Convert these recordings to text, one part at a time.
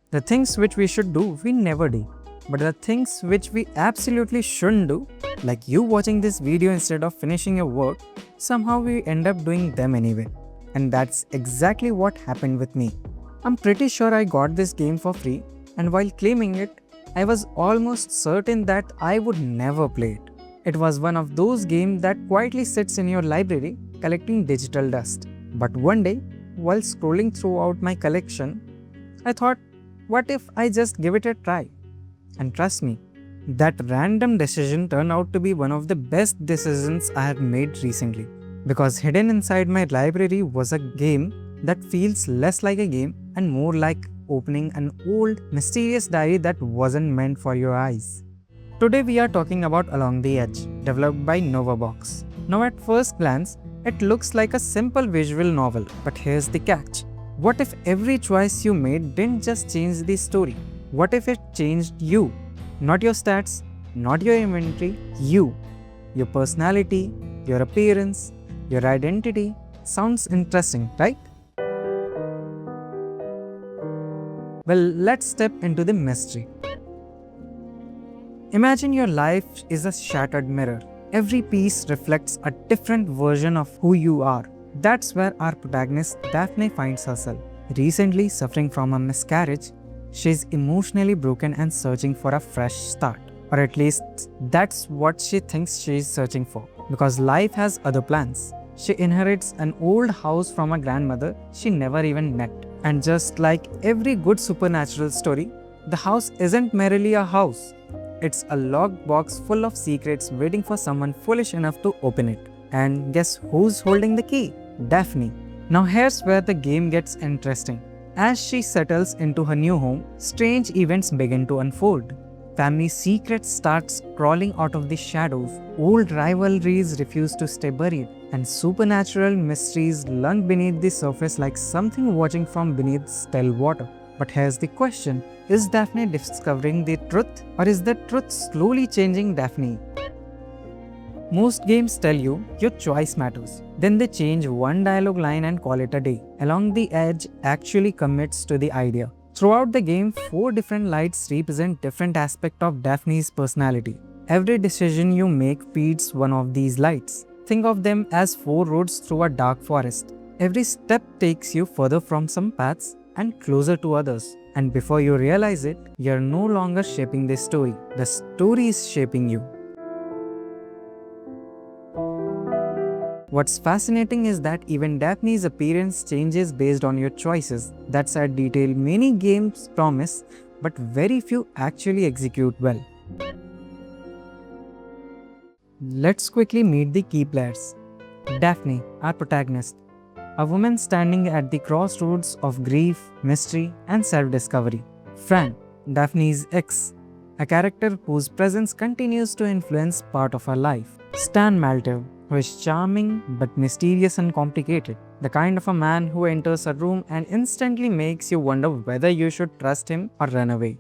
The things which we should do, we never do. But the things which we absolutely shouldn't do, like you watching this video instead of finishing your work, somehow we end up doing them anyway. And that's exactly what happened with me. I'm pretty sure I got this game for free, and while claiming it, I was almost certain that I would never play it. It was one of those games that quietly sits in your library collecting digital dust. But one day, while scrolling throughout my collection, I thought, what if I just give it a try? And trust me, that random decision turned out to be one of the best decisions I have made recently. Because hidden inside my library was a game that feels less like a game and more like opening an old, mysterious diary that wasn't meant for your eyes. Today we are talking about Along the Edge, developed by Novabox. Now at first glance, it looks like a simple visual novel, but here's the catch. What if every choice you made didn't just change the story? What if it changed you? Not your stats, not your inventory, you. Your personality, your appearance, your identity. Sounds interesting, right? Well, let's step into the mystery. Imagine your life is a shattered mirror. Every piece reflects a different version of who you are. That's where our protagonist Daphne finds herself. Recently suffering from a miscarriage, she's emotionally broken and searching for a fresh start. Or at least that's what she thinks she's searching for. Because life has other plans. She inherits an old house from a grandmother she never even met. And just like every good supernatural story, the house isn't merely a house. It's a locked box full of secrets waiting for someone foolish enough to open it. And guess who's holding the key? Daphne. Now here's where the game gets interesting. As she settles into her new home, strange events begin to unfold. Family secrets start crawling out of the shadows, old rivalries refuse to stay buried, and supernatural mysteries lurk beneath the surface like something watching from beneath still water. But here's the question, is Daphne discovering the truth, or is the truth slowly changing Daphne? Most games tell you your choice matters. Then they change one dialogue line and call it a day. Along the Edge actually commits to the idea. Throughout the game, 4 different lights represent different aspects of Daphne's personality. Every decision you make feeds one of these lights. Think of them as 4 roads through a dark forest. Every step takes you further from some paths and closer to others. And before you realize it, you're no longer shaping the story. The story is shaping you. What's fascinating is that even Daphne's appearance changes based on your choices. That's a detail many games promise, but very few actually execute well. Let's quickly meet the key players. Daphne, our protagonist, a woman standing at the crossroads of grief, mystery, and self-discovery. Fran, Daphne's ex, a character whose presence continues to influence part of her life. Stan Maltev, who is charming but mysterious and complicated. The kind of a man who enters a room and instantly makes you wonder whether you should trust him or run away.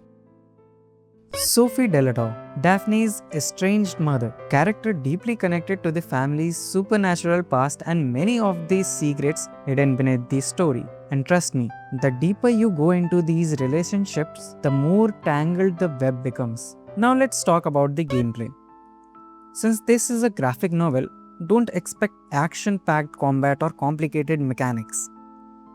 Sophie Delatore, Daphne's estranged mother, character deeply connected to the family's supernatural past and many of these secrets hidden beneath the story. And trust me, the deeper you go into these relationships, the more tangled the web becomes. Now let's talk about the gameplay. Since this is a graphic novel, don't expect action-packed combat or complicated mechanics.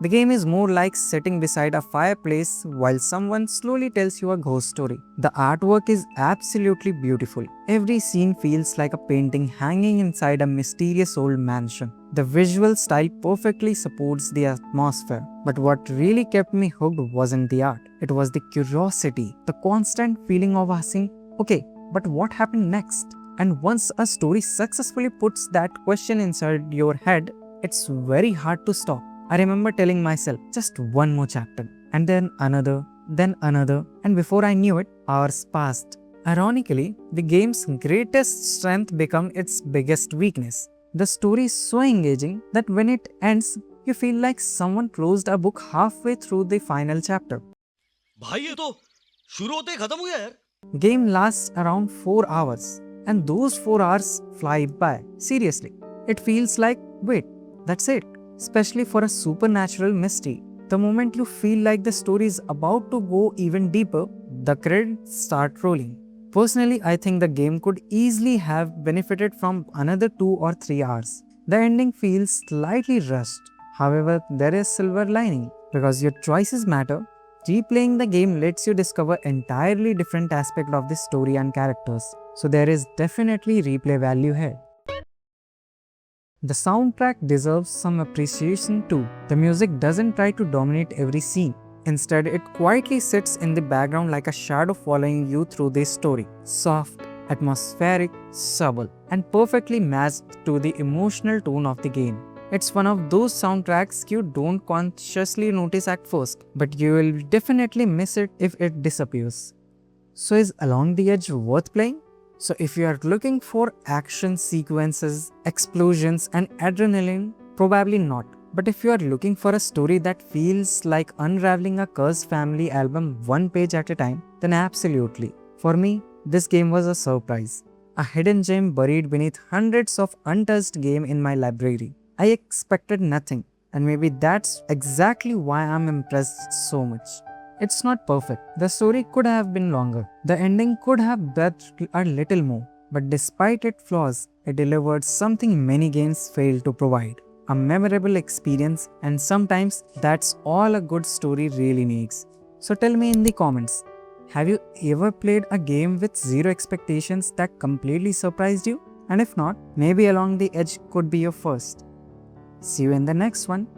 The game is more like sitting beside a fireplace while someone slowly tells you a ghost story. The artwork is absolutely beautiful. Every scene feels like a painting hanging inside a mysterious old mansion. The visual style perfectly supports the atmosphere. But what really kept me hooked wasn't the art. It was the curiosity, the constant feeling of asking, okay, but what happened next? And once a story successfully puts that question inside your head, it's very hard to stop. I remember telling myself, just one more chapter, and then another, and before I knew it, hours passed. Ironically, the game's greatest strength became its biggest weakness. The story is so engaging that when it ends, you feel like someone closed a book halfway through the final chapter. भाई ये तो शुरू होते ही खत्म हो गया यार। Game lasts around 4 hours. And those 4 hours fly by. Seriously. It feels like, wait, that's it. Especially for a supernatural mystery. The moment you feel like the story is about to go even deeper, the credits start rolling. Personally, I think the game could easily have benefited from another 2 or 3 hours. The ending feels slightly rushed. However, there is silver lining. Because your choices matter, replaying the game lets you discover entirely different aspects of the story and characters. So there is definitely replay value here. The soundtrack deserves some appreciation too. The music doesn't try to dominate every scene. Instead, it quietly sits in the background like a shadow following you through the story. Soft, atmospheric, subtle, and perfectly matched to the emotional tone of the game. It's one of those soundtracks you don't consciously notice at first, but you will definitely miss it if it disappears. So is Along the Edge worth playing? So if you are looking for action sequences, explosions and adrenaline, probably not. But if you are looking for a story that feels like unraveling a cursed family album one page at a time, then absolutely. For me, this game was a surprise. A hidden gem buried beneath hundreds of untouched games in my library. I expected nothing, and maybe that's exactly why I'm impressed so much. It's not perfect. The story could have been longer. The ending could have breathed a little more. But despite its flaws, it delivered something many games fail to provide. A memorable experience, and sometimes that's all a good story really needs. So tell me in the comments, have you ever played a game with zero expectations that completely surprised you? And if not, maybe Along the Edge could be your first. See you in the next one.